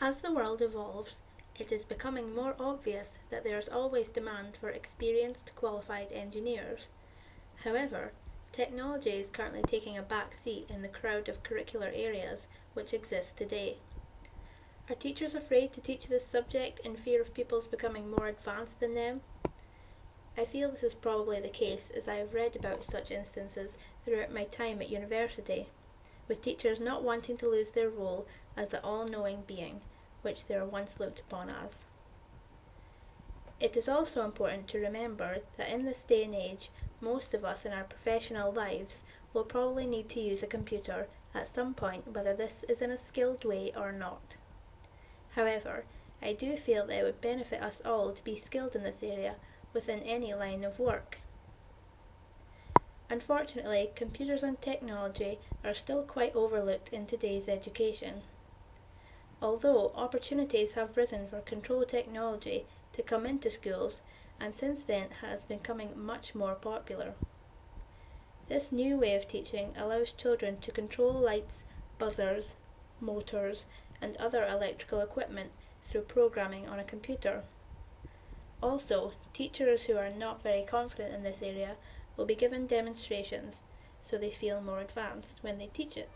As the world evolves, it is becoming more obvious that there is always demand for experienced, qualified engineers. However, technology is currently taking a back seat in the crowd of curricular areas which exist today. Are teachers afraid to teach this subject in fear of pupils becoming more advanced than them? I feel this is probably the case, as I have read about such instances throughout my time at university, with teachers not wanting to lose their role as the all-knowing being, which they were once looked upon as. It is also important to remember that in this day and age, most of us in our professional lives will probably need to use a computer at some point, whether this is in a skilled way or not. However, I do feel that it would benefit us all to be skilled in this area within any line of work. Unfortunately, computers and technology are still quite overlooked in today's education. Although opportunities have risen for control technology to come into schools, and since then has becoming much more popular. This new way of teaching allows children to control lights, buzzers, motors, and other electrical equipment through programming on a computer. Also, teachers who are not very confident in this area will be given demonstrations so they feel more advanced when they teach it.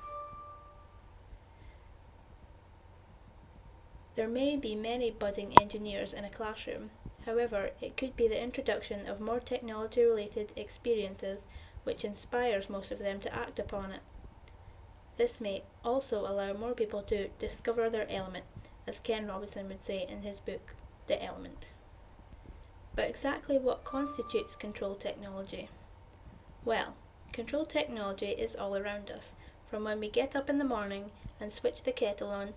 There may be many budding engineers in a classroom. However, it could be the introduction of more technology-related experiences which inspires most of them to act upon it. This may also allow more people to discover their element, as Ken Robinson would say in his book, The Element. But exactly what constitutes control technology? Well, control technology is all around us, from when we get up in the morning and switch the kettle on,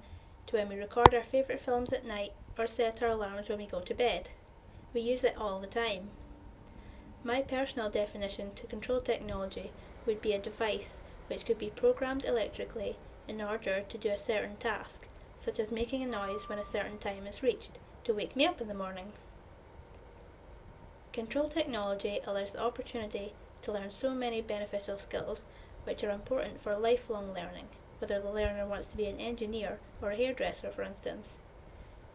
to when we record our favourite films at night or set our alarms when we go to bed. We use it all the time. My personal definition to control technology would be a device which could be programmed electrically in order to do a certain task, such as making a noise when a certain time is reached, to wake me up in the morning. Control technology allows the opportunity to learn so many beneficial skills which are important for lifelong learning, whether the learner wants to be an engineer or a hairdresser, for instance.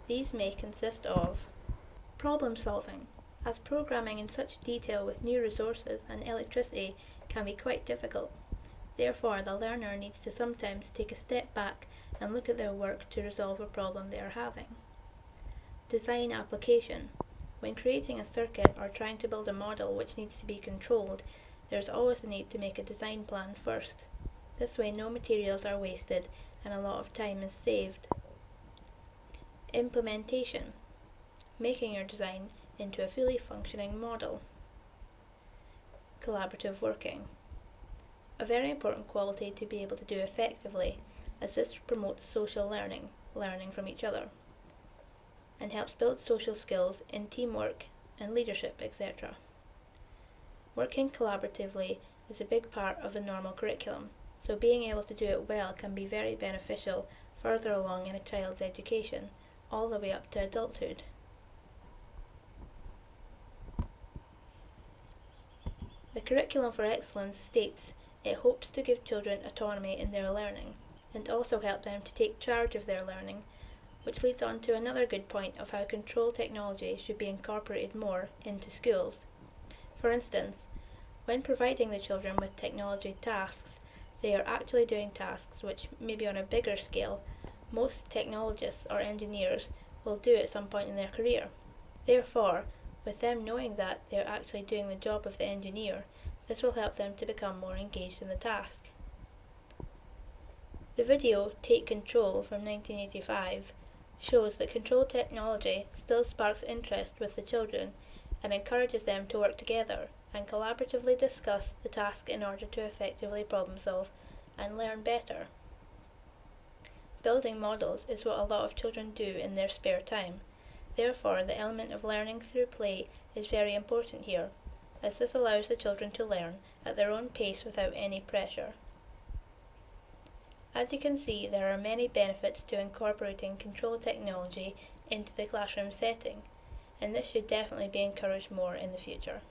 These may consist of problem solving, as programming in such detail with new resources and electricity can be quite difficult. Therefore, the learner needs to sometimes take a step back and look at their work to resolve a problem they are having. Design application. When creating a circuit or trying to build a model which needs to be controlled, there is always the need to make a design plan first. This way no materials are wasted and a lot of time is saved. Implementation. Making your design into a fully functioning model. Collaborative working. A very important quality to be able to do effectively, as this promotes social learning from each other, and helps build social skills in teamwork and leadership, etc. Working collaboratively is a big part of the normal curriculum, so being able to do it well can be very beneficial further along in a child's education, all the way up to adulthood. The Curriculum for Excellence states it hopes to give children autonomy in their learning, and also help them to take charge of their learning, which leads on to another good point of how control technology should be incorporated more into schools. For instance, when providing the children with technology tasks, they are actually doing tasks which, maybe on a bigger scale, most technologists or engineers will do at some point in their career. Therefore, with them knowing that they are actually doing the job of the engineer, this will help them to become more engaged in the task. The video Take Control from 1985 shows that control technology still sparks interest with the children and encourages them to work together and collaboratively discuss the task in order to effectively problem solve and learn better. Building models is what a lot of children do in their spare time. Therefore, the element of learning through play is very important here, as this allows the children to learn at their own pace without any pressure. As you can see, there are many benefits to incorporating control technology into the classroom setting, and this should definitely be encouraged more in the future.